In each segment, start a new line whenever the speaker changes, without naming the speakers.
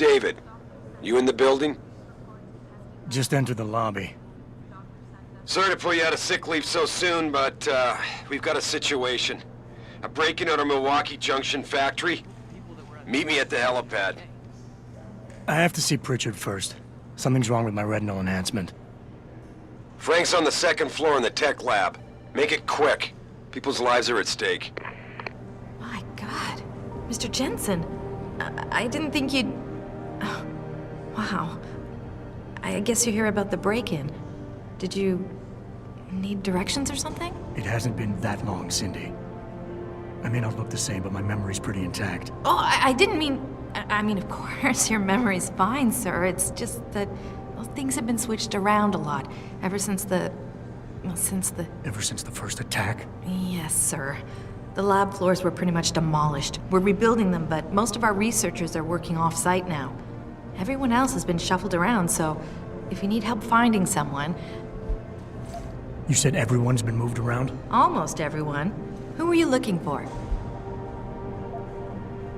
David. You in the building?
Just entered the lobby.
Sorry to pull you out of sick leave so soon, but we've got a situation. A break-in at our Milwaukee Junction factory. Meet me at the helipad.
I have to see Pritchard first. Something's wrong with my retinal enhancement.
Frank's on the second floor in the tech lab. Make it quick. People's lives are at stake.
My God. Mr. Jensen. I didn't think you'd... Oh, wow. I guess you hear about the break-in. Did you need directions or something?
It hasn't been that long, Cindy. I may not look the same, but my memory's pretty intact.
Oh, I didn't mean... I mean, of course, your memory's fine, sir. It's just that, well, things have been switched around a lot ever since the... Well,
Ever since the first attack?
Yes, sir. The lab floors were pretty much demolished. We're rebuilding them, but most of our researchers are working off-site now. Everyone else has been shuffled around, so if you need help finding someone...
You said everyone's been moved around?
Almost everyone. Who were you looking for?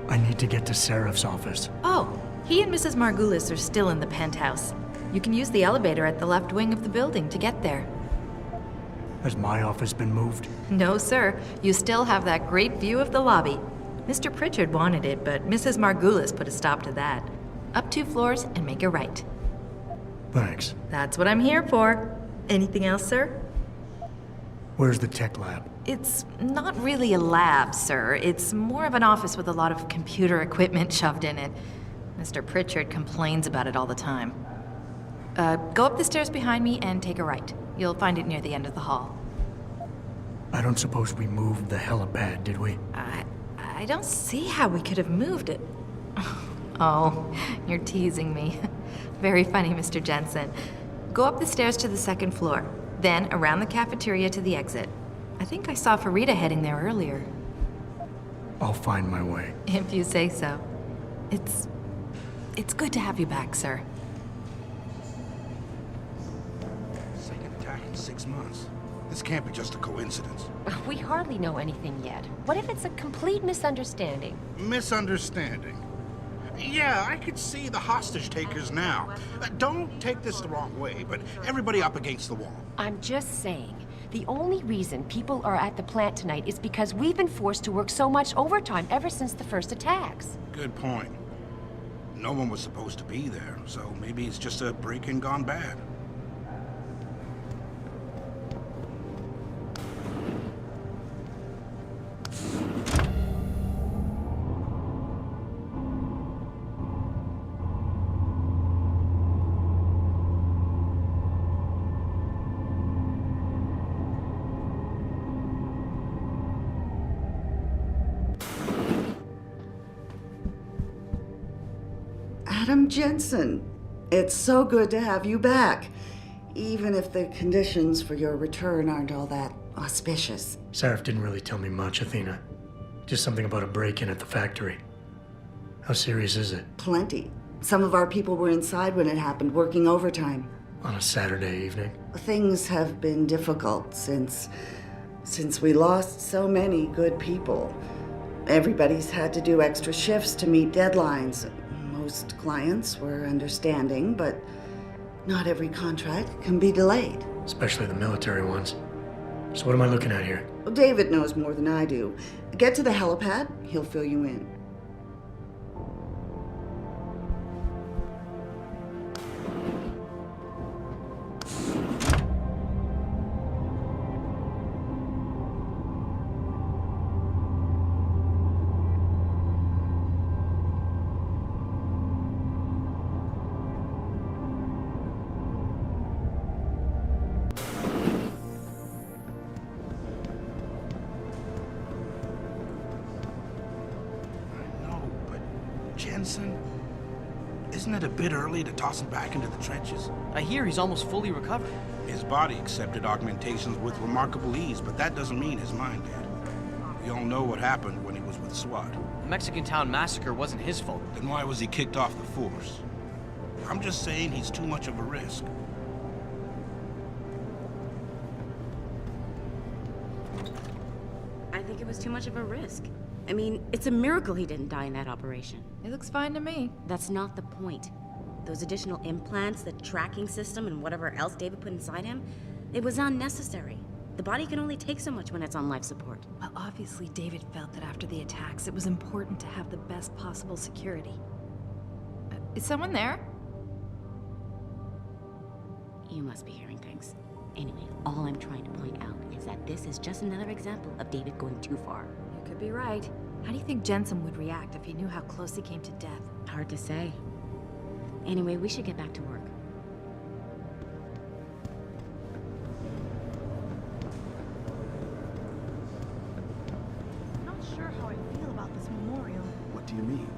I need to get to Sarif's office.
Oh, he and Mrs. Margulis are still in the penthouse. You can use the elevator at the left wing of the building to get there.
Has my office been moved?
No, sir. You still have that great view of the lobby. Mr. Pritchard wanted it, but Mrs. Margulis put a stop to that. Up 2 floors and make a right.
Thanks.
That's what I'm here for. Anything else, sir?
Where's the tech lab?
It's not really a lab, sir. It's more of an office with a lot of computer equipment shoved in it. Mr. Pritchard complains about it all the time. Go up the stairs behind me and take a right. You'll find it near the end of the hall.
I don't suppose we moved the helipad, did we?
I don't see how we could have moved it. Oh, you're teasing me. Very funny, Mr. Jensen. Go up the stairs to the 2nd floor, then around the cafeteria to the exit. I think I saw Farida heading there earlier.
I'll find my way.
If you say so. It's good to have you back, sir.
Second attack in 6 months. This can't be just a coincidence.
We hardly know anything yet. What if it's a complete misunderstanding?
Misunderstanding? Yeah, I could see the hostage takers now. Don't take this the wrong way, but everybody up against the wall.
I'm just saying, the only reason people are at the plant tonight is because we've been forced to work so much overtime ever since the first attacks.
Good point. No one was supposed to be there, so maybe it's just a break-in gone bad.
Adam Jensen, it's so good to have you back, even if the conditions for your return aren't all that auspicious.
Sarif didn't really tell me much, Athena. Just something about a break-in at the factory. How serious is it?
Plenty. Some of our people were inside when it happened, working overtime.
On a Saturday evening?
Things have been difficult since we lost so many good people. Everybody's had to do extra shifts to meet deadlines. Most clients were understanding, but not every contract can be delayed.
Especially the military ones. So what am I looking at here?
Well, David knows more than I do. Get to the helipad, he'll fill you in.
Jensen? Isn't it a bit early to toss him back into the trenches?
I hear he's almost fully recovered.
His body accepted augmentations with remarkable ease, but that doesn't mean his mind did. We all know what happened when he was with SWAT.
The Mexican town massacre wasn't his fault.
Then why was he kicked off the force? I'm just saying he's too much of a risk.
I think it was too much of a risk. I mean, it's a miracle he didn't die in that operation.
It looks fine to me.
That's not the point. Those additional implants, the tracking system, and whatever else David put inside him, it was unnecessary. The body can only take so much when it's on life support.
Well, obviously David felt that after the attacks, it was important to have the best possible security. Is someone there?
You must be hearing things. Anyway, all I'm trying to point out is that this is just another example of David going too far.
You could be right. How do you think Jensen would react if he knew how close he came to death?
Hard to say. Anyway, we should get back to work.
I'm not sure how I feel about this memorial.
What do you mean?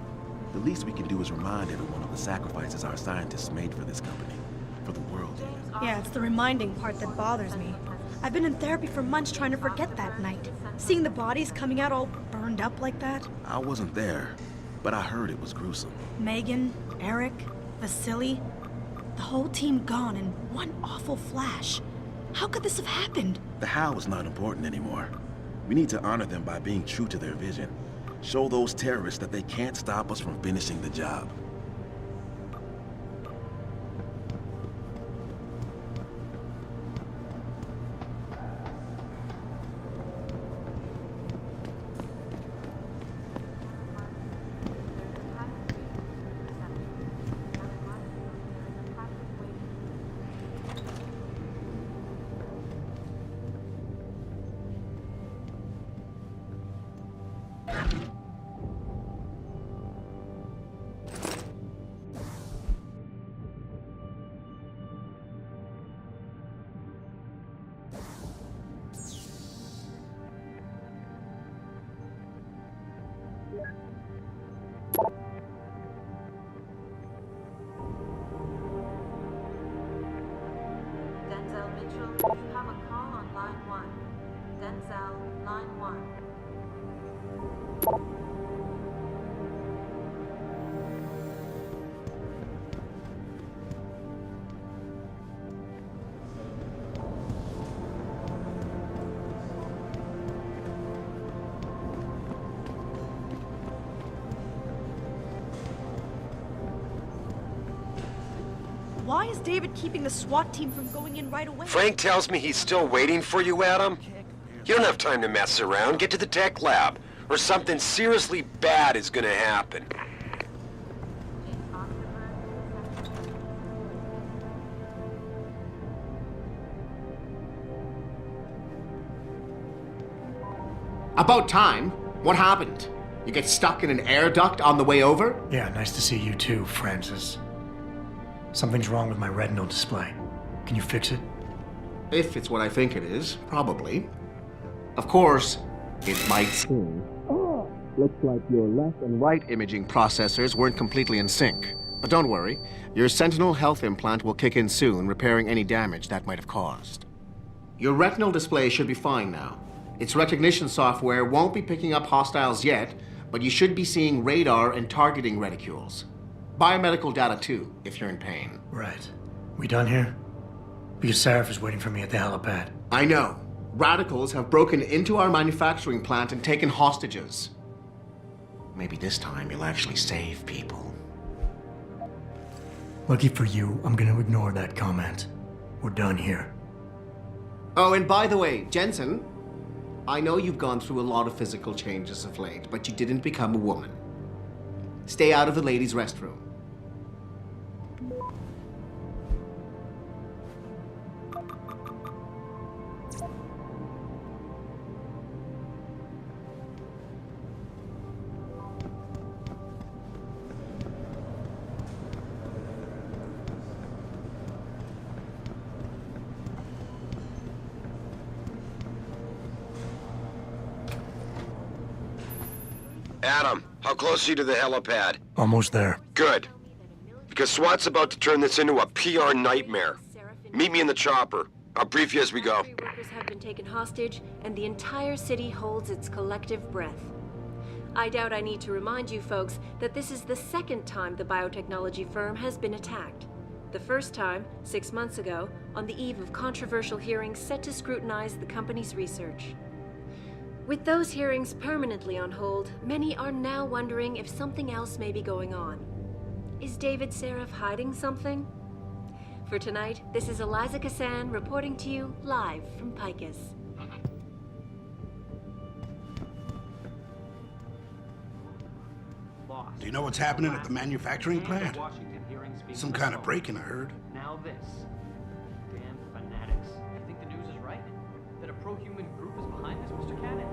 The least we can do is remind everyone of the sacrifices our scientists made for this company. For the world, even.
Yeah, it's the reminding part that bothers me. I've been in therapy for months trying to forget that night. Seeing the bodies coming out all burned up like that.
I wasn't there, but I heard it was gruesome.
Megan, Eric, Vasily, the whole team gone in one awful flash. How could this have happened?
The how is not important anymore. We need to honor them by being true to their vision. Show those terrorists that they can't stop us from finishing the job.
Denzel Mitchell, you have a call on line 1. Denzel, line 1.
Why is David keeping the SWAT team from going in right away?
Frank tells me he's still waiting for you, Adam. You don't have time to mess around. Get to the tech lab, or something seriously bad is gonna happen.
About time. What happened? You get stuck in an air duct on the way over?
Yeah, nice to see you too, Francis. Something's wrong with my retinal display. Can you fix it?
If it's what I think it is, probably. Of course, it might seem. Looks like your left and right imaging processors weren't completely in sync. But don't worry, your Sentinel health implant will kick in soon, repairing any damage that might have caused. Your retinal display should be fine now. Its recognition software won't be picking up hostiles yet, but you should be seeing radar and targeting reticules. Biomedical data too, if you're in pain.
Right. We done here? Because Sarif is waiting for me at the helipad.
I know. Radicals have broken into our manufacturing plant and taken hostages. Maybe this time you'll actually save people.
Lucky for you, I'm gonna ignore that comment. We're done here.
Oh, and by the way, Jensen, I know you've gone through a lot of physical changes of late, but you didn't become a woman. Stay out of the ladies' restroom.
Adam, how close are you to the helipad?
Almost there.
Good. Because SWAT's about to turn this into a PR nightmare. Meet me in the chopper. I'll brief you as we go.
Workers have been taken hostage, and the entire city holds its collective breath. I doubt I need to remind you folks that this is the second time the biotechnology firm has been attacked. The first time, 6 months ago, on the eve of controversial hearings set to scrutinize the company's research. With those hearings permanently on hold, many are now wondering if something else may be going on. Is David Sarif hiding something? For tonight, this is Eliza Kassan reporting to you live from Picus.
Do you know what's happening at the manufacturing plant? Some kind of break-in, I heard.
Now this. Damn fanatics. You think the news is right? That a pro-human group is behind this, Mr. Cannon?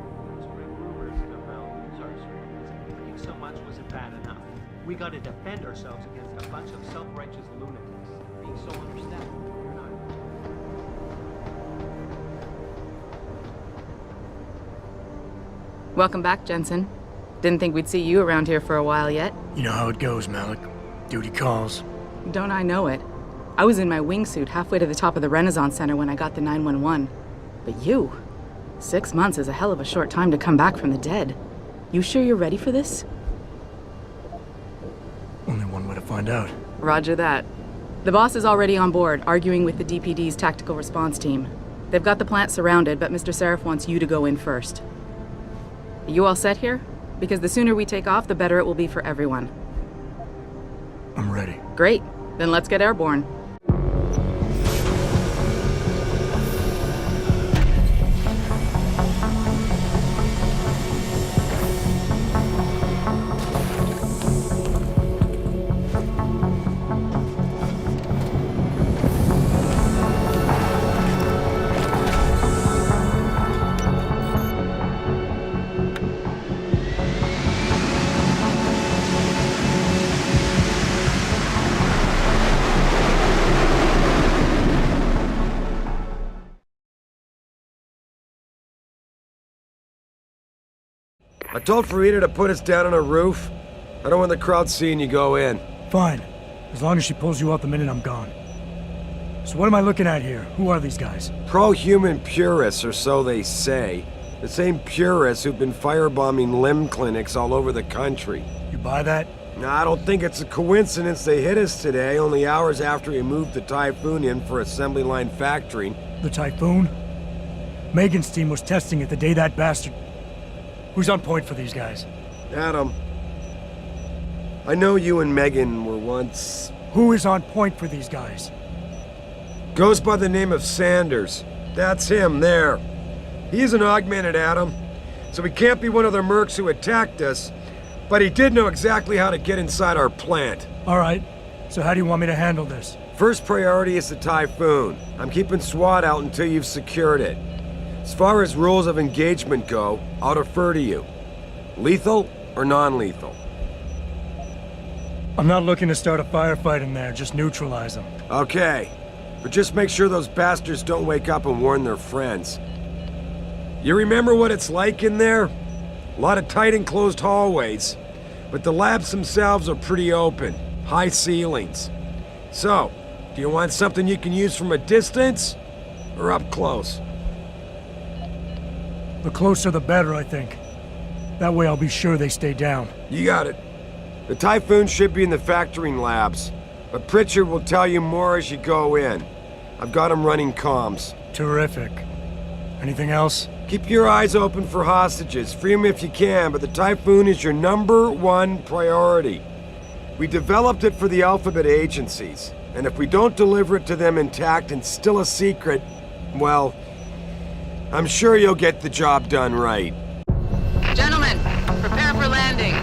Spread rumors about... Sorry, sir. Breaking so much wasn't bad enough. We gotta defend ourselves against a bunch of self-righteous lunatics. Being so understaffed, you're not...
Welcome back, Jensen. Didn't think we'd see you around here for a while yet.
You know how it goes, Malik. Duty calls.
Don't I know it? I was in my wingsuit halfway to the top of the Renaissance Center when I got the 911. But you? 6 months is a hell of a short time to come back from the dead. You sure you're ready for this?
Only one way to find out.
Roger that. The boss is already on board, arguing with the DPD's tactical response team. They've got the plant surrounded, but Mr. Sarif wants you to go in first. Are you all set here? Because the sooner we take off, the better it will be for everyone.
I'm ready.
Great. Then let's get airborne.
I told Farida to put us down on a roof. I don't want the crowd seeing you go in.
Fine. As long as she pulls you out the minute I'm gone. So what am I looking at here? Who are these guys?
Pro-human purists, or so they say. The same purists who've been firebombing limb clinics all over the country.
You buy that?
I don't think it's a coincidence they hit us today, only hours after we moved the Typhoon in for assembly line factory.
The Typhoon? Megan's team was testing it the day that bastard... Who's on point for these guys?
Adam. I know you and Megan were once...
Who is on point for these guys?
Goes by the name of Sanders. That's him, there. He's an augmented Adam, so he can't be one of the mercs who attacked us, but he did know exactly how to get inside our plant.
All right. So how do you want me to handle this?
First priority is the Typhoon. I'm keeping SWAT out until you've secured it. As far as rules of engagement go, I'll defer to you. Lethal or non-lethal?
I'm not looking to start a firefight in there, just neutralize them.
Okay, but just make sure those bastards don't wake up and warn their friends. You remember what it's like in there? A lot of tight enclosed hallways, but the labs themselves are pretty open, high ceilings. So, do you want something you can use from a distance, or up close?
The closer the better, I think. That way I'll be sure they stay down.
You got it. The Typhoon should be in the factoring labs, but Pritchard will tell you more as you go in. I've got him running comms.
Terrific. Anything else?
Keep your eyes open for hostages. Free them if you can, but the Typhoon is your #1 priority. We developed it for the Alphabet agencies, and if we don't deliver it to them intact and still a secret, well, I'm sure you'll get the job done right.
Gentlemen, prepare for landing.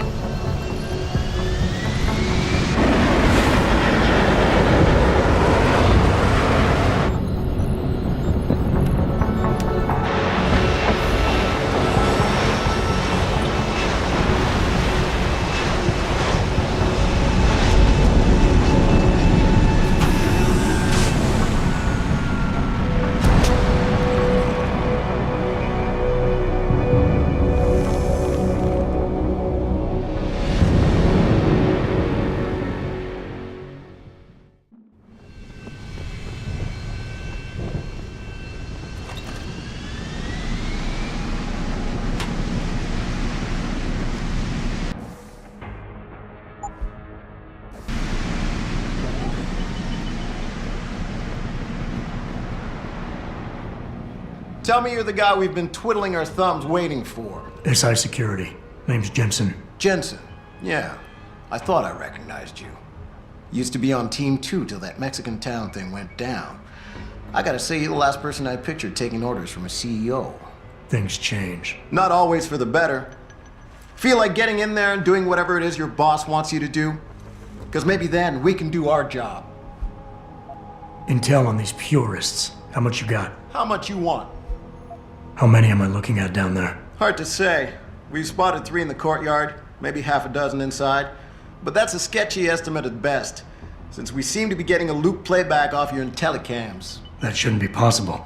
Tell me you're the guy we've been twiddling our thumbs waiting for.
SI Security. Name's Jensen.
Jensen. Yeah. I thought I recognized you. Used to be on Team 2 till that Mexican town thing went down. I gotta say, you're the last person I pictured taking orders from a CEO.
Things change.
Not always for the better. Feel like getting in there and doing whatever it is your boss wants you to do? Because maybe then we can do our job.
Intel on these purists. How much you got?
How much you want?
How many am I looking at down there?
Hard to say. We've spotted 3 in the courtyard, maybe half a dozen inside. But that's a sketchy estimate at best, since we seem to be getting a loop playback off your telecams.
That shouldn't be possible.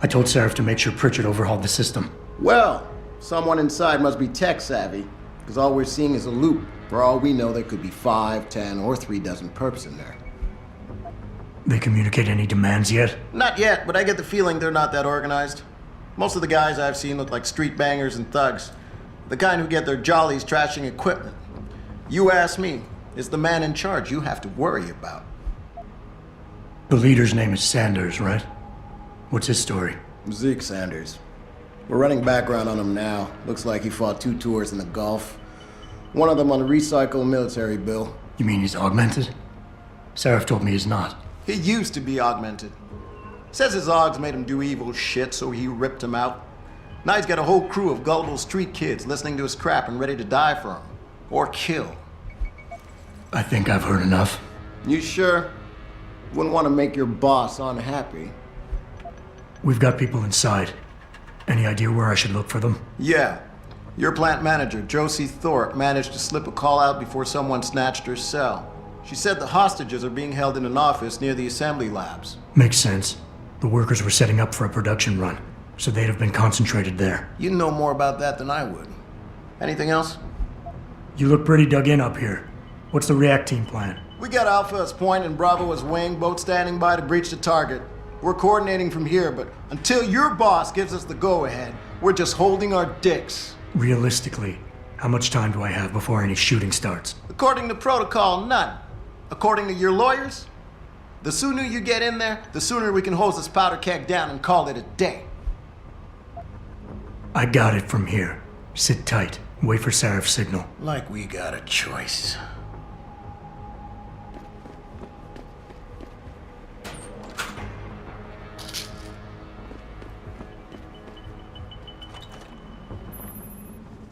I told Sarif to make sure Pritchard overhauled the system.
Well, someone inside must be tech savvy, because all we're seeing is a loop. For all we know, there could be 5, 10, or 3 dozen perps in there.
They communicate any demands yet?
Not yet, but I get the feeling they're not that organized. Most of the guys I've seen look like street bangers and thugs. The kind who get their jollies trashing equipment. You ask me, it's the man in charge you have to worry about.
The leader's name is Sanders, right? What's his story?
Zeke Sanders. We're running background on him now. Looks like he fought 2 tours in the Gulf. One of them on a recycled military bill.
You mean he's augmented? Sarif told me he's not.
He used to be augmented. Says his Augs made him do evil shit, so he ripped him out. Now he's got a whole crew of gullible street kids listening to his crap and ready to die for him. Or kill.
I think I've heard enough.
You sure? Wouldn't want to make your boss unhappy.
We've got people inside. Any idea where I should look for them?
Yeah. Your plant manager, Josie Thorpe, managed to slip a call out before someone snatched her cell. She said the hostages are being held in an office near the assembly labs.
Makes sense. The workers were setting up for a production run, so they'd have been concentrated there.
You know more about that than I would. Anything else?
You look pretty dug in up here. What's the react team plan?
We got Alpha as point and Bravo as wing, both standing by to breach the target. We're coordinating from here, but until your boss gives us the go-ahead, we're just holding our dicks.
Realistically, how much time do I have before any shooting starts?
According to protocol, none. According to your lawyers, the sooner you get in there, the sooner we can hose this powder keg down and call it a day.
I got it from here. Sit tight. Wait for Sarif's signal.
Like we got a choice.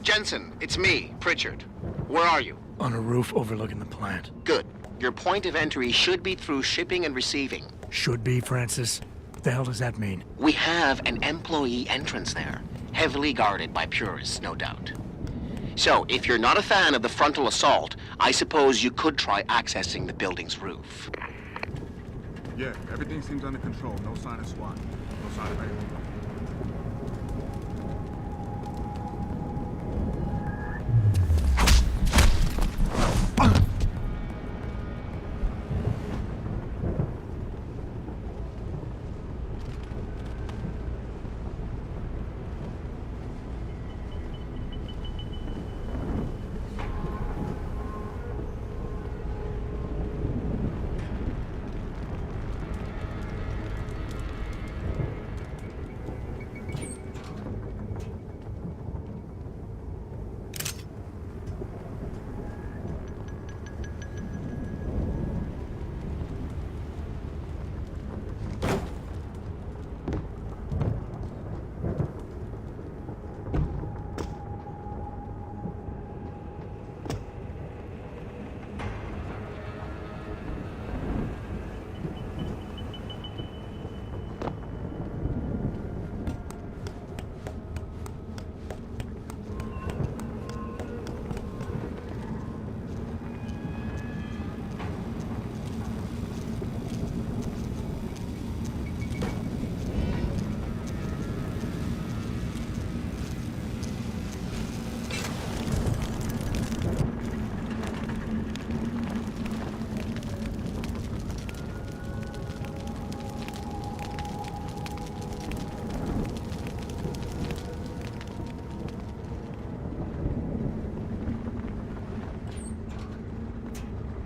Jensen, it's me, Pritchard. Where are you?
On a roof overlooking the plant.
Good. Your point of entry should be through shipping and receiving.
Should be, Francis. What the hell does that mean?
We have an employee entrance there, heavily guarded by purists, no doubt. So, if you're not a fan of the frontal assault, I suppose you could try accessing the building's roof.
Yeah, everything seems under control. No sign of SWAT. No sign of anything.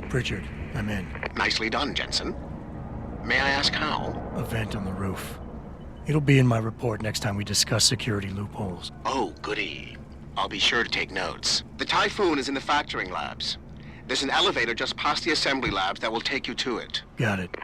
Pritchard, I'm in.
Nicely done, Jensen. May I ask how?
A vent on the roof. It'll be in my report next time we discuss security loopholes.
Oh, goody. I'll be sure to take notes. The Typhoon is in the factoring labs. There's an elevator just past the assembly labs that will take you to it.
Got it.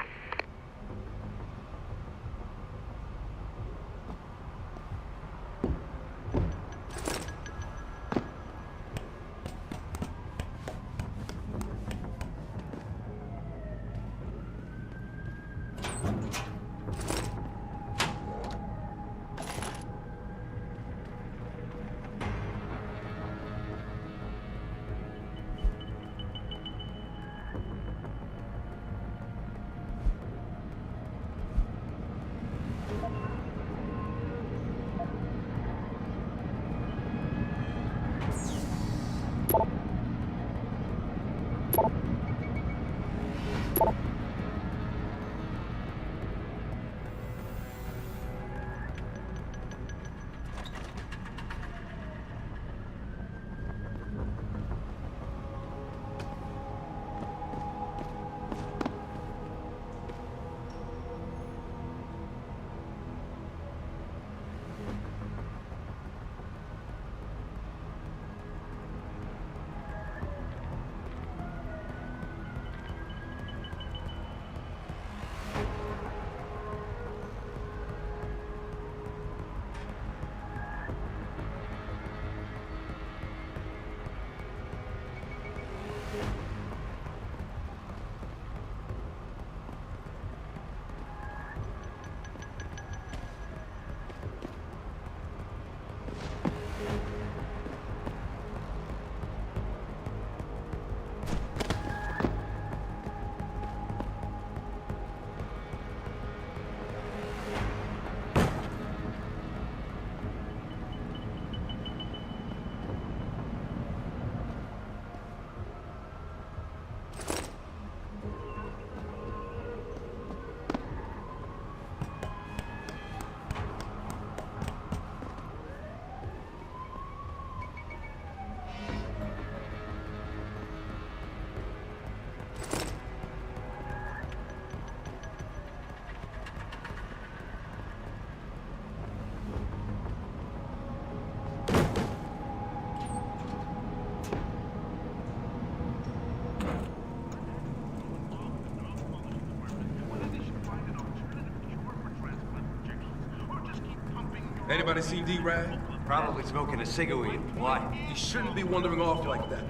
Anybody see D-Rag?
Probably smoking a cigary. Why?
He shouldn't be wandering off like that.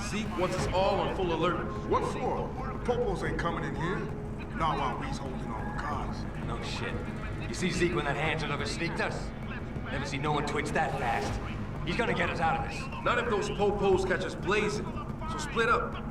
Zeke wants us all on full alert.
What for? The Popos ain't coming in here. Not while we's holding all the cars.
No shit. You see Zeke when that handler ever sneaked us? Never see no one twitch that fast. He's gonna get us out of this.
Not if those Popos catch us blazing. So split up.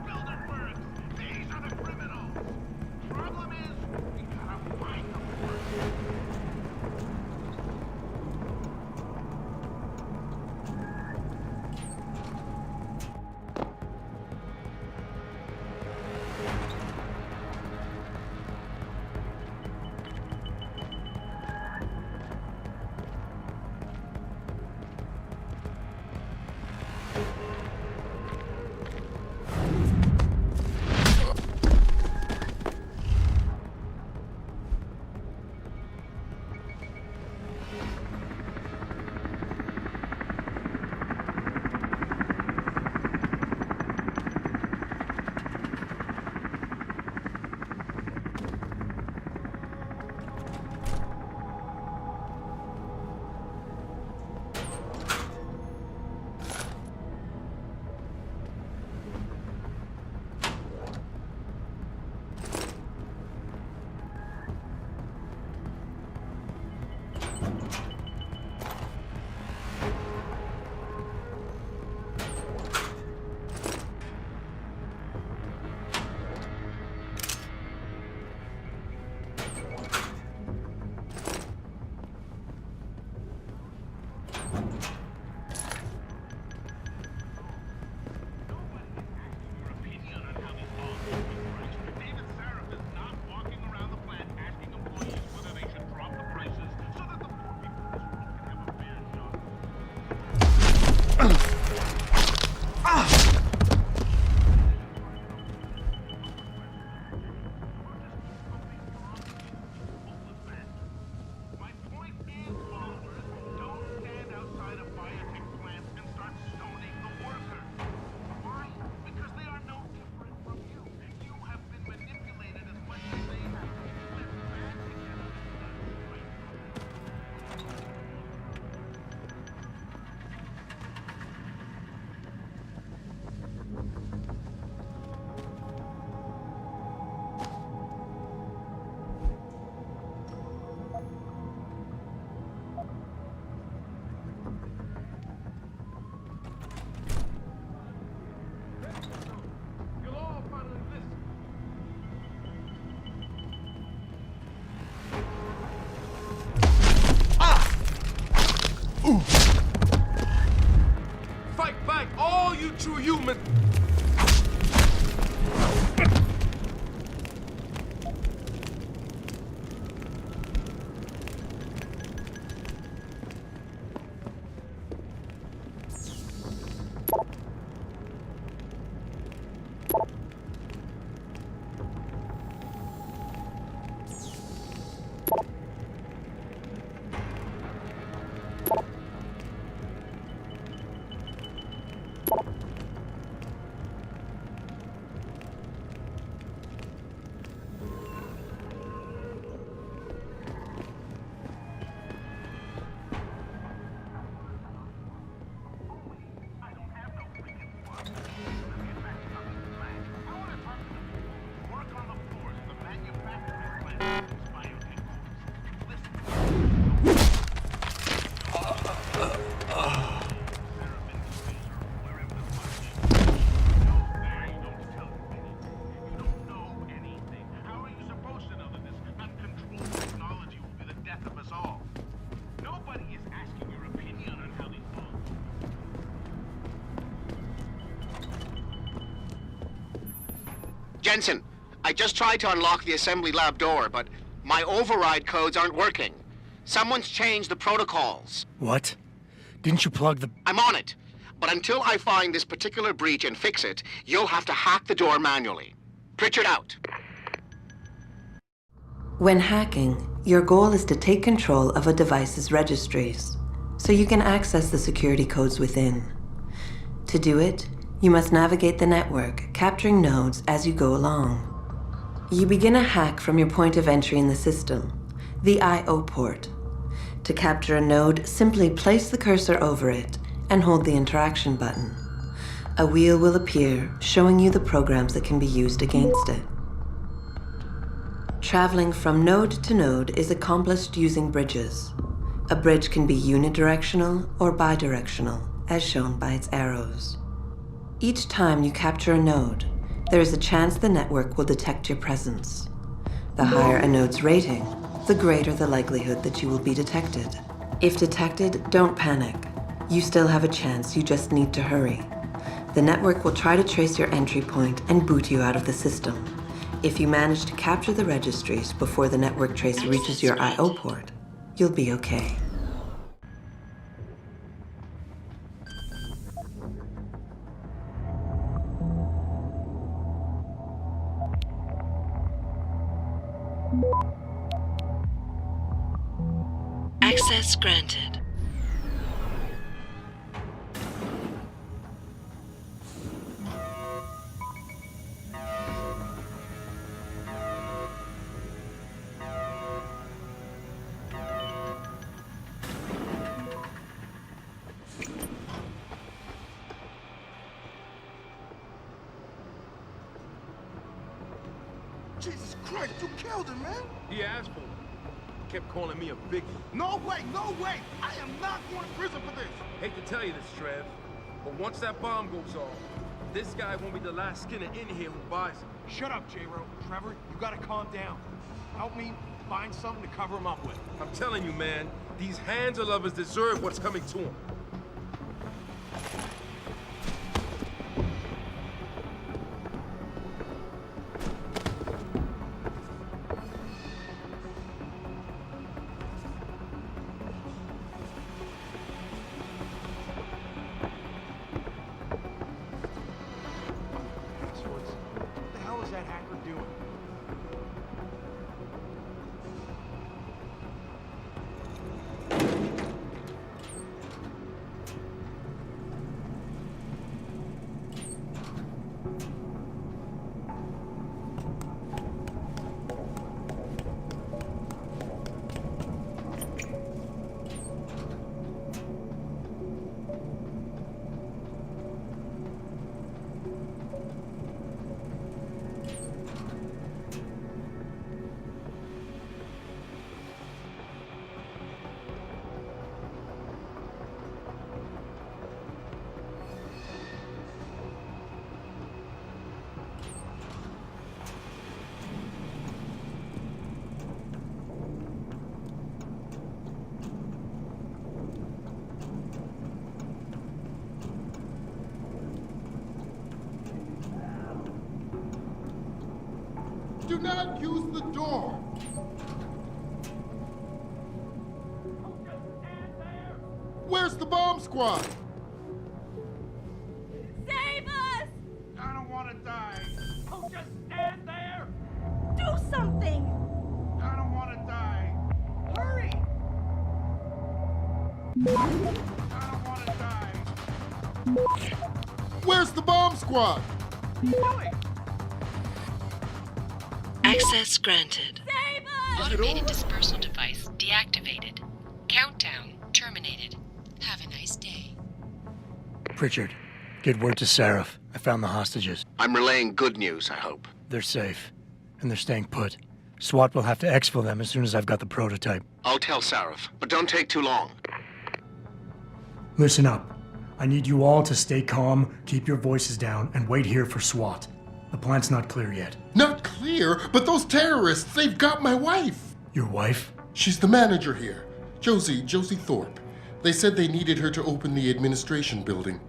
Fight back, all you true humans!
Jensen, I just tried to unlock the assembly lab door, but my override codes aren't working. Someone's changed the protocols.
What? Didn't you plug the...
I'm on it. But until I find this particular breach and fix it, you'll have to hack the door manually. Pritchard out.
When hacking, your goal is to take control of a device's registries, so you can access the security codes within. To do it, you must navigate the network, capturing nodes as you go along. You begin a hack from your point of entry in the system, the I/O port. To capture a node, simply place the cursor over it and hold the interaction button. A wheel will appear, showing you the programs that can be used against it. Traveling from node to node is accomplished using bridges. A bridge can be unidirectional or bidirectional, as shown by its arrows. Each time you capture a node, there is a chance the network will detect your presence. The higher a node's rating, the greater the likelihood that you will be detected. If detected, don't panic. You still have a chance, you just need to hurry. The network will try to trace your entry point and boot you out of the system. If you manage to capture the registries before the network trace reaches your I/O port, you'll be okay.
Access granted.
Jesus Christ, you killed him, man!
He asked for it. He kept calling me a biggie.
No way, no way! I am not going to prison for this!
Hate to tell you this, Trev, but once that bomb goes off, this guy won't be the last skinner in here who buys it.
Shut up, J-Ro. Trevor, you gotta calm down. Help me find something to cover him up with.
I'm telling you, man, these hands of lovers deserve what's coming to them.
What the hell is that hacker doing?
not use the door. Where's the bomb squad?
Save us!
I don't want to die.
Oh, just stand there!
Do something!
I don't want to die.
Hurry!
I don't want to die.
Where's the bomb squad?
Access granted.
Save us!
Automated dispersal device deactivated. Countdown terminated. Have a nice day.
Pritchard, get word to Sarif. I found the hostages.
I'm relaying good news, I hope.
They're safe, and they're staying put. SWAT will have to exfil them as soon as I've got the prototype.
I'll tell Sarif, but don't take too long.
Listen up. I need you all to stay calm, keep your voices down, and wait here for SWAT. The plant's not clear yet.
Not clear, but those terrorists, they've got my wife.
Your wife?
She's the manager here. Josie Thorpe. They said they needed her to open the administration building.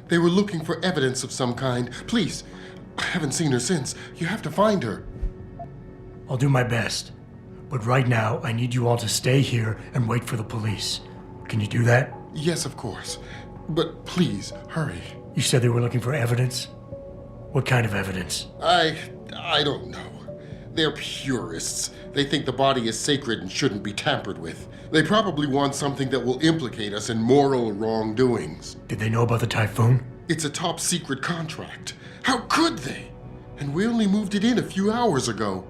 They were looking for evidence of some kind. Please, I haven't seen her since. You have to find her.
I'll do my best. But right now, I need you all to stay here and wait for the police. Can you do that?
Yes, of course. But please, hurry.
You said they were looking for evidence? What kind of evidence?
I don't know. They're purists. They think the body is sacred and shouldn't be tampered with. They probably want something that will implicate us in moral wrongdoings.
Did they know about the Typhoon?
It's a top secret contract. How could they? And we only moved it in a few hours ago.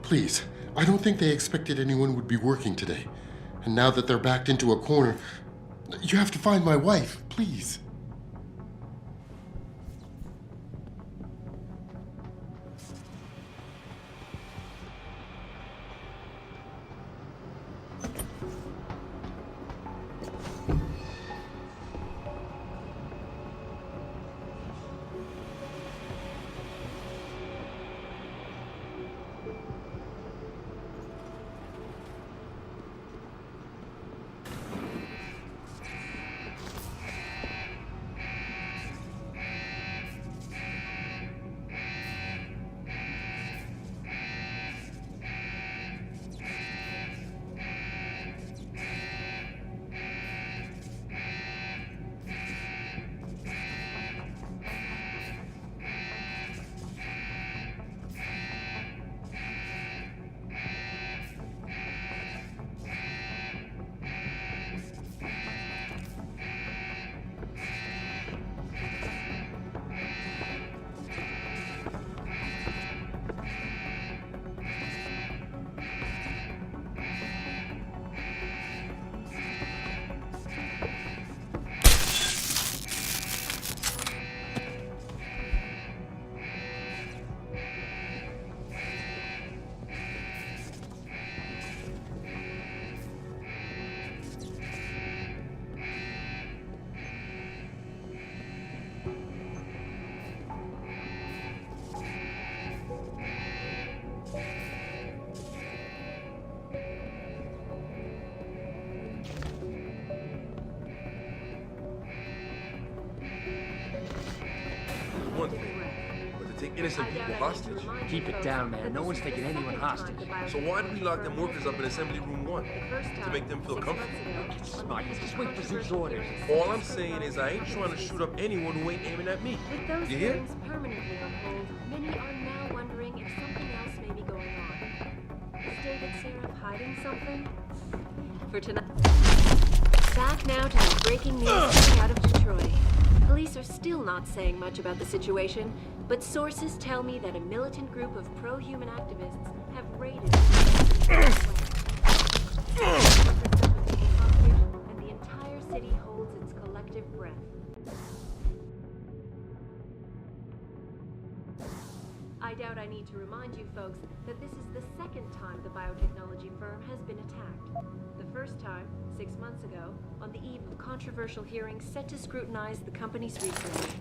Please, I don't think they expected anyone would be working today. And now that they're backed into a corner, you have to find my wife, please.
One thing, but to take innocent people hostage.
Keep it down, man. No one's taking anyone hostage.
So why do we lock them workers up in Assembly Room 1? To make them feel comfortable?
Smart. Just wait for Zeke's orders.
All I'm saying is I ain't trying to shoot up anyone who ain't aiming at me.
With those
You hear?
hearings permanently on hold, many are now wondering if something else may be going on. Is David Sarif hiding something? For tonight. Back now to the breaking news coming out of Detroit. Police are still not saying much about the situation, but sources tell me that a militant group of pro-human activists have raided and the entire city holds its collective breath. I doubt I need to remind you folks that this is the second time the biotechnology firm has been attacked. The first time, 6 months ago, on the eve of controversial hearings set to scrutinize the company's research.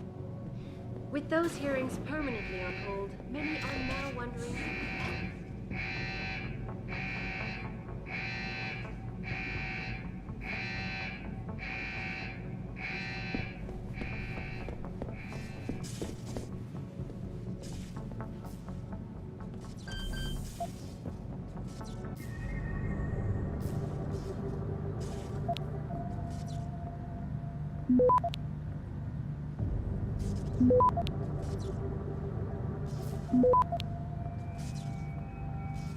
With those hearings permanently on hold, many are now wondering...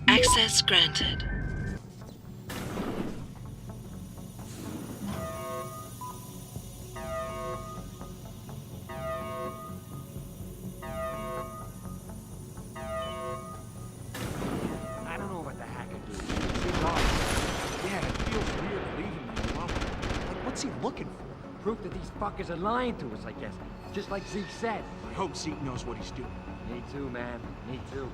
Access granted.
I don't know what the hacker do. Seems odd. Yeah, it feels weird leaving him alone. Like, what's he looking for? Proof that these fuckers are lying to us, I guess. Just like Zeke said.
I hope Zeke knows what he's doing.
Me too, man. Me too.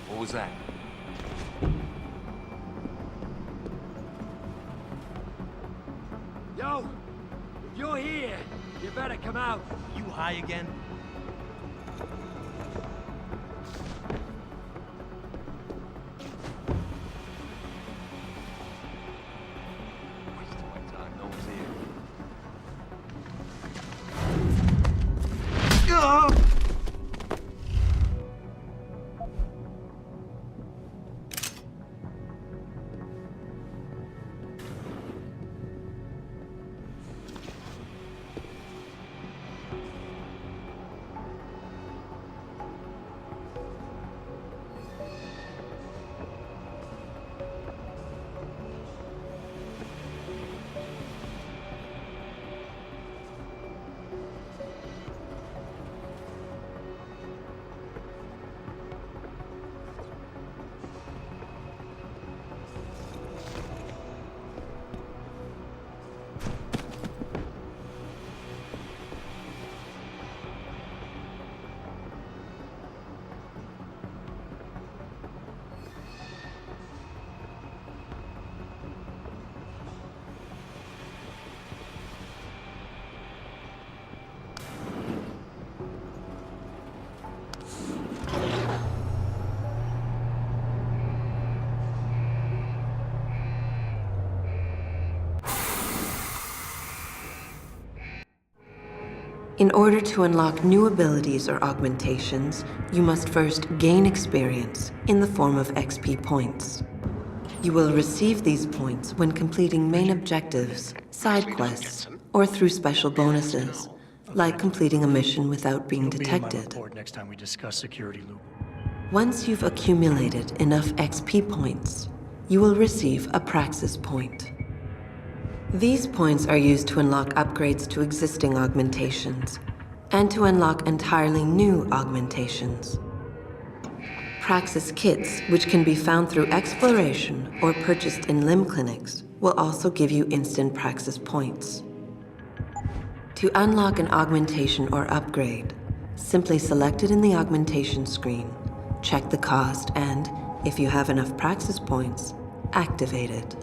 What was that?
Yo! If you're here, you better come out.
You high again? Wasting my time. No one's here.
In order to unlock new abilities or augmentations, you must first gain experience in the form of XP points. You will receive these points when completing main objectives, side quests, or through special bonuses, like completing a mission without being
It'll be in my
detected.
report next time we discuss security loop.
Once you've accumulated enough XP points, you will receive a Praxis point. These points are used to unlock upgrades to existing augmentations, and to unlock entirely new augmentations. Praxis Kits, which can be found through exploration or purchased in limb clinics, will also give you instant Praxis points. To unlock an augmentation or upgrade, simply select it in the augmentation screen, check the cost, and, if you have enough Praxis points, activate it.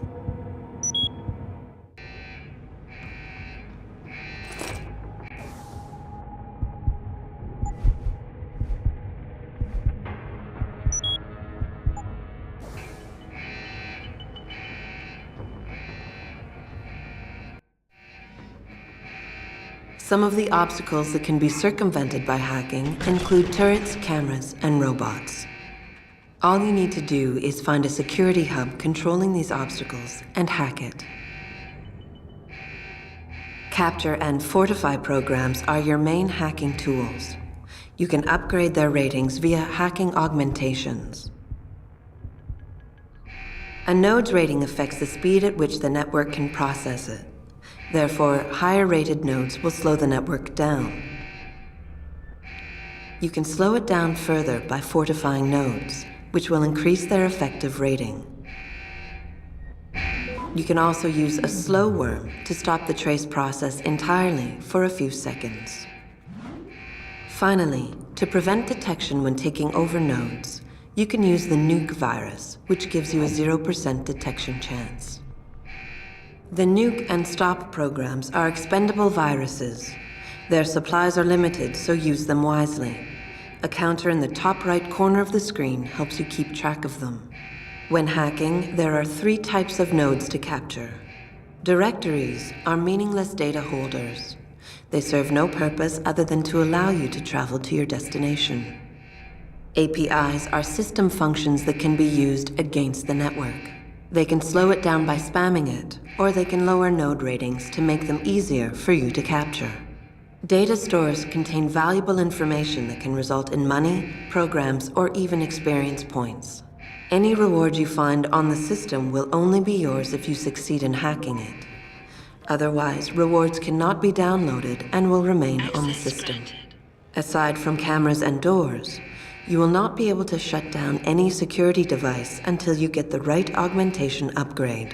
Some of the obstacles that can be circumvented by hacking include turrets, cameras, and robots. All you need to do is find a security hub controlling these obstacles and hack it. Capture and fortify programs are your main hacking tools. You can upgrade their ratings via hacking augmentations. A node's rating affects the speed at which the network can process it. Therefore, higher-rated nodes will slow the network down. You can slow it down further by fortifying nodes, which will increase their effective rating. You can also use a slow worm to stop the trace process entirely for a few seconds. Finally, to prevent detection when taking over nodes, you can use the nuke virus, which gives you a 0% detection chance. The nuke and stop programs are expendable viruses. Their supplies are limited, so use them wisely. A counter in the top right corner of the screen helps you keep track of them. When hacking, there are 3 types of nodes to capture. Directories are meaningless data holders. They serve no purpose other than to allow you to travel to your destination. APIs are system functions that can be used against the network. They can slow it down by spamming it, or they can lower node ratings to make them easier for you to capture. Data stores contain valuable information that can result in money, programs, or even experience points. Any reward you find on the system will only be yours if you succeed in hacking it. Otherwise, rewards cannot be downloaded and will remain on the system. Aside from cameras and doors, you will not be able to shut down any security device until you get the right augmentation upgrade.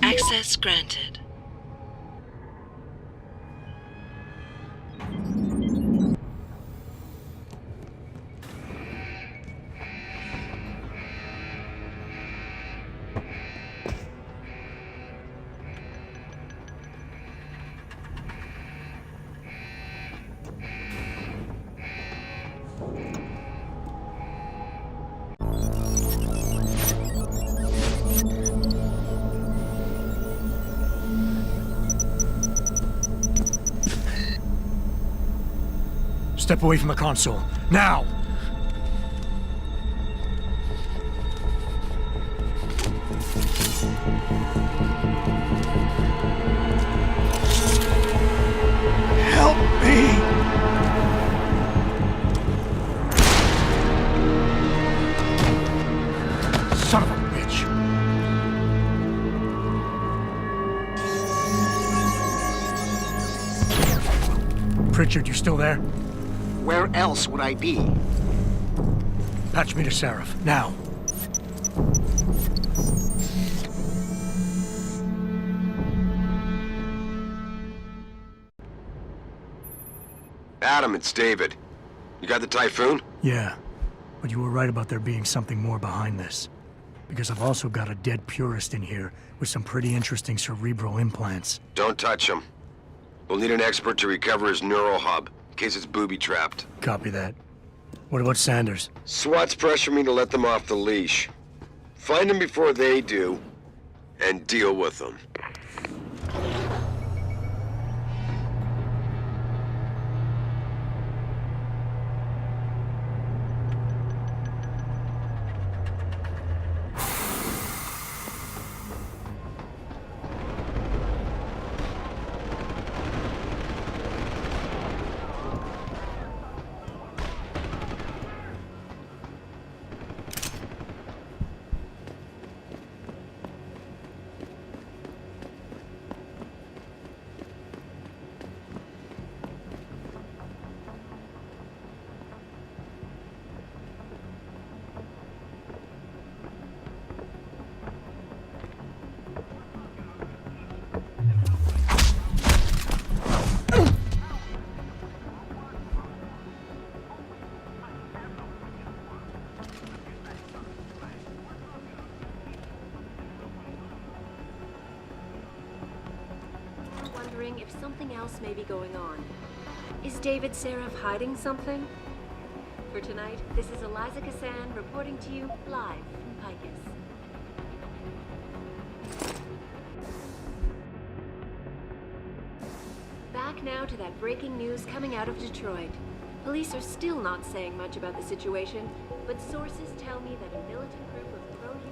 Access granted.
Step away from the console. Now!
Help me!
Son of a bitch! Pritchard, you still there?
Where else would I be?
Patch me to Sarif, now.
Adam, it's David. You got the Typhoon?
Yeah, but you were right about there being something more behind this. Because I've also got a dead purist in here with some pretty interesting cerebral implants.
Don't touch him. We'll need an expert to recover his neural hub, in case it's booby-trapped.
Copy that. What about Sanders?
SWAT's pressure me to let them off the leash. Find them before they do, and deal with them.
Wondering if something else may be going on. Is David Sarif hiding something? For tonight, this is Eliza Kassan reporting to you live from Picus. Back now to that breaking news coming out of Detroit. Police are still not saying much about the situation, but sources tell me that a militant group of pro-human...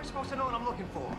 Supposed to know what I'm looking for.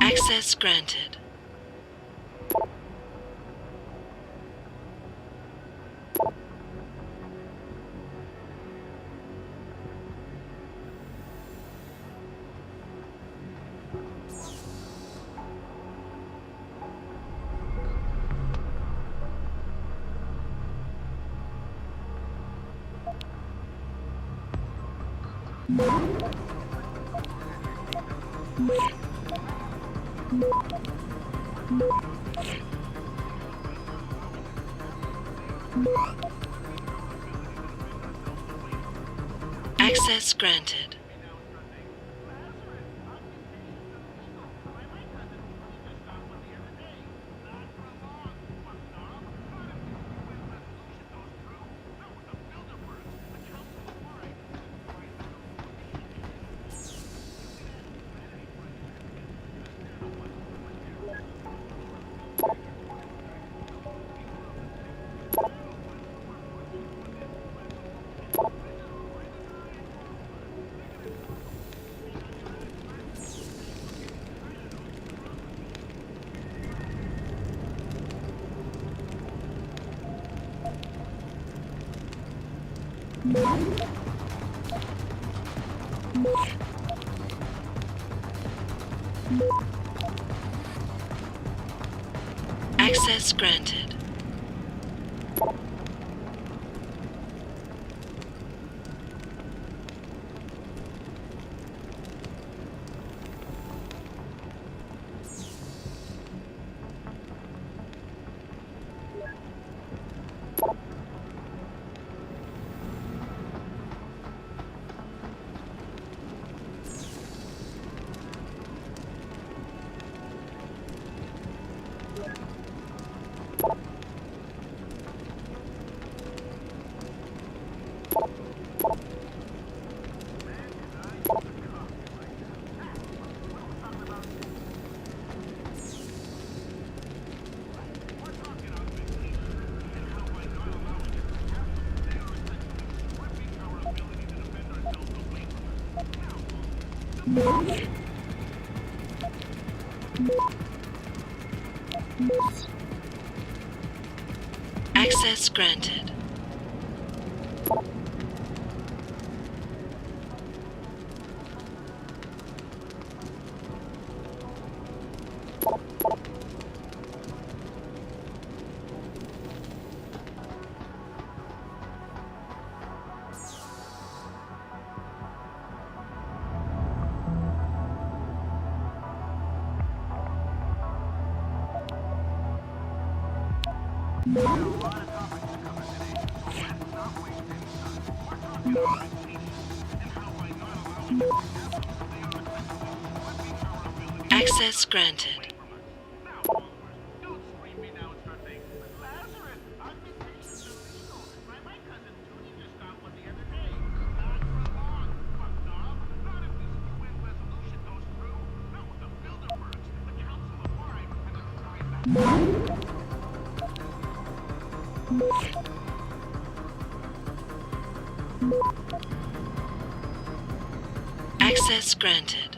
Access granted. Access granted. Access granted. Access granted. Access granted. Access granted.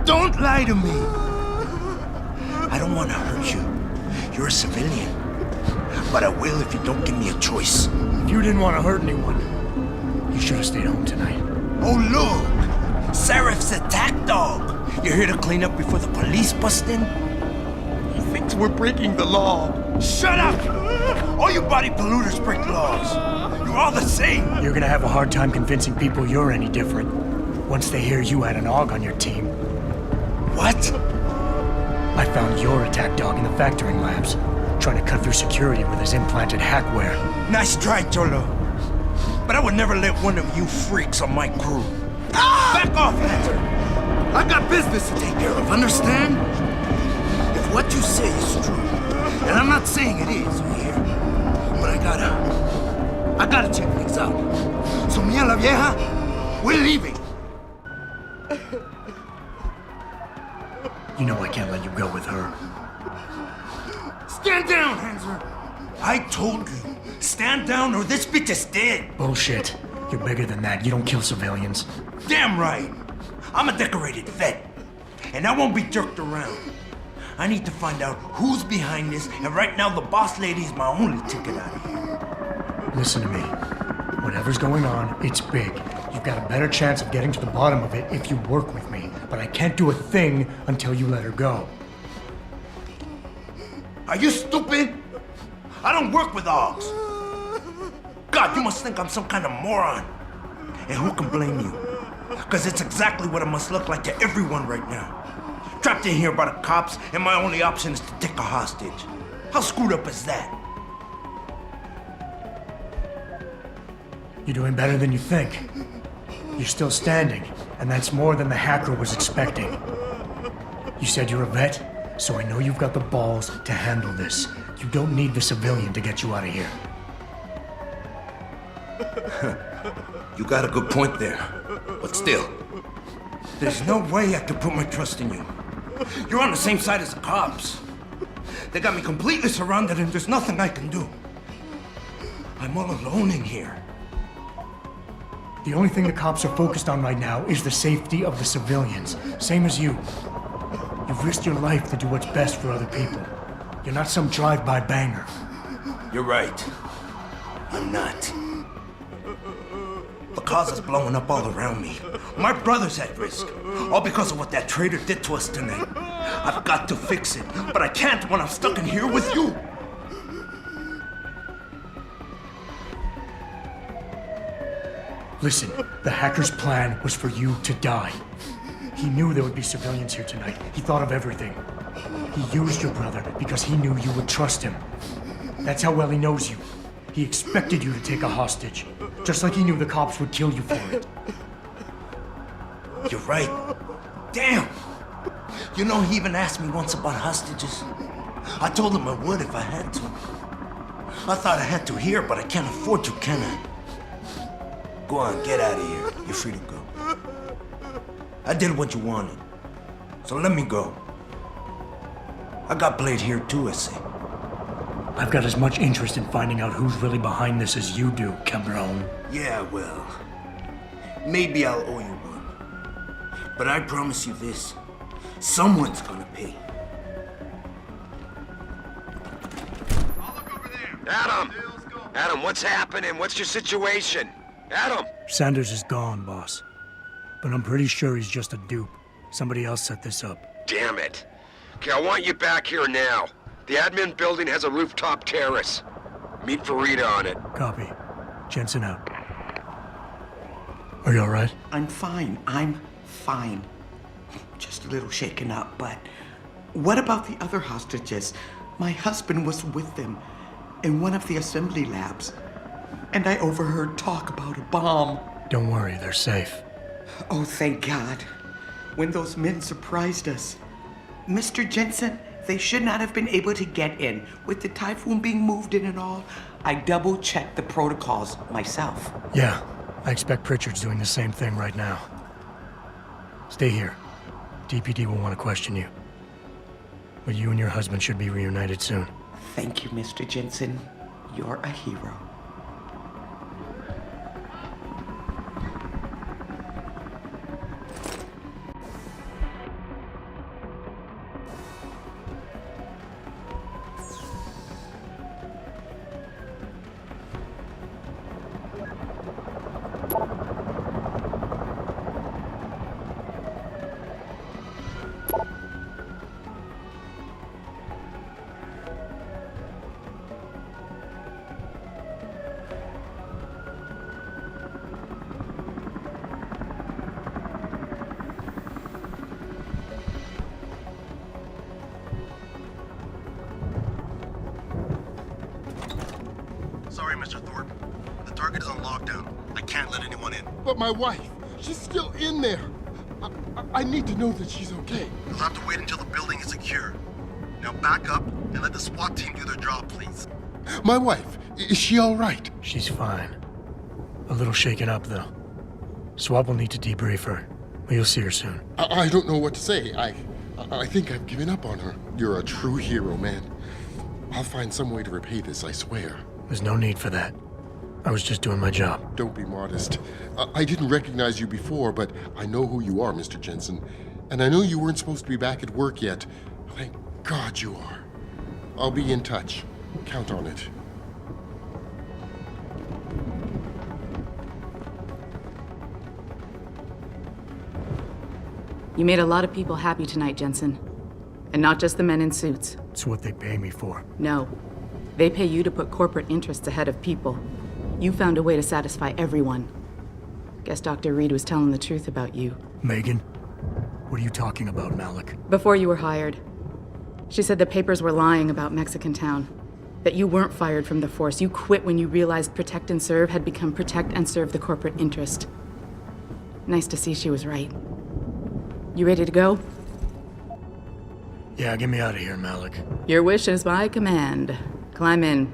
Don't lie to me! I don't want to hurt you. You're a civilian. But I will if you don't give me a choice.
If you didn't want to hurt anyone, you should have stayed home tonight.
Oh, look! Sarif's attack dog! You're here to clean up before the police bust in?
He thinks we're breaking the law.
Shut up! All you body polluters break laws. You're all the same.
You're gonna have a hard time convincing people you're any different once they hear you had an AUG on your team.
What?
I found your attack dog in the factoring labs, trying to cut through security with his implanted hackware.
Nice try, Cholo. But I would never let one of you freaks on my crew. Back off, Hunter! I got business to take care of, understand? If what you say is true, and I'm not saying it is, you hear? But I gotta check things out. So, mia la vieja, we're leaving.
You know I can't let you go with her.
Stand down, Hanser! I told you, stand down or this bitch is dead.
Bullshit. You're bigger than that. You don't kill civilians.
Damn right. I'm a decorated vet, and I won't be jerked around. I need to find out who's behind this, and right now the boss lady is my only ticket out of here.
Listen to me. Whatever's going on, it's big. You've got a better chance of getting to the bottom of it if you work with me, but I can't do a thing until you let her go.
Are you stupid? I don't work with AUGs. God, you must think I'm some kind of moron. And who can blame you? Because it's exactly what it must look like to everyone right now. Trapped in here by the cops, and my only option is to take a hostage. How screwed up is that?
You're doing better than you think. You're still standing, and that's more than the hacker was expecting. You said you're a vet, so I know you've got the balls to handle this. You don't need the civilian to get you out of here.
You got a good point there, but still, there's no way I could put my trust in you. You're on the same side as the cops. They got me completely surrounded and there's nothing I can do. I'm all alone in here.
The only thing the cops are focused on right now is the safety of the civilians, same as you. You've risked your life to do what's best for other people. You're not some drive-by banger.
You're right. I'm not. The cause is blowing up all around me. My brother's at risk. All because of what that traitor did to us tonight. I've got to fix it, but I can't when I'm stuck in here with you.
Listen, the hacker's plan was for you to die. He knew there would be civilians here tonight. He thought of everything. He used your brother because he knew you would trust him. That's how well he knows you. He expected you to take a hostage, just like he knew the cops would kill you for it.
You're right. Damn! You know, he even asked me once about hostages. I told him I would if I had to. I thought I had to here, but I can't afford to, can I? Go on, get out of here. You're free to go. I did what you wanted, so let me go. I got played here too, I see.
I've got as much interest in finding out who's really behind this as you do, Cabron.
Yeah, well, maybe I'll owe you one. But I promise you this, someone's gonna pay.
Adam! Adam, what's happening? What's your situation? Adam!
Sanders is gone, boss. But I'm pretty sure he's just a dupe. Somebody else set this up.
Damn it. Okay, I want you back here now. The admin building has a rooftop terrace. Meet Farida on it.
Copy. Jensen out. Are you all right?
I'm fine. I'm fine. Just a little shaken up, but what about the other hostages? My husband was with them in one of the assembly labs, and I overheard talk about a bomb.
Don't worry, they're safe.
Oh, thank God. When those men surprised us. Mr. Jensen, they should not have been able to get in. With the Typhoon being moved in and all, I double-checked the protocols myself.
Yeah, I expect Pritchard's doing the same thing right now. Stay here. DPD will want to question you. But you and your husband should be reunited soon.
Thank you, Mr. Jensen. You're a hero.
can't let anyone in.
But my wife, she's still in there. I need to know that she's okay.
You'll have to wait until the building is secure. Now back up and let the SWAT team do their job, please.
My wife, is she all right?
She's fine. A little shaken up, though. SWAT will need to debrief her. You'll see her soon.
I don't know what to say. I think I've given up on her. You're a true hero, man. I'll find some way to repay this, I swear.
There's no need for that. I was just doing my job.
Don't be modest. I didn't recognize you before, but I know who you are, Mr. Jensen. And I know you weren't supposed to be back at work yet. Thank God you are. I'll be in touch. Count on it.
You made a lot of people happy tonight, Jensen. And not just the men in suits.
It's what they pay me for.
No. They pay you to put corporate interests ahead of people. You found a way to satisfy everyone. Guess Dr. Reed was telling the truth about you.
Megan? What are you talking about, Malik?
Before you were hired, she said the papers were lying about Mexican Town. That you weren't fired from the force. You quit when you realized Protect and Serve had become Protect and Serve the corporate interest. Nice to see she was right. You ready to go?
Yeah, get me out of here, Malik.
Your wish is my command. Climb in.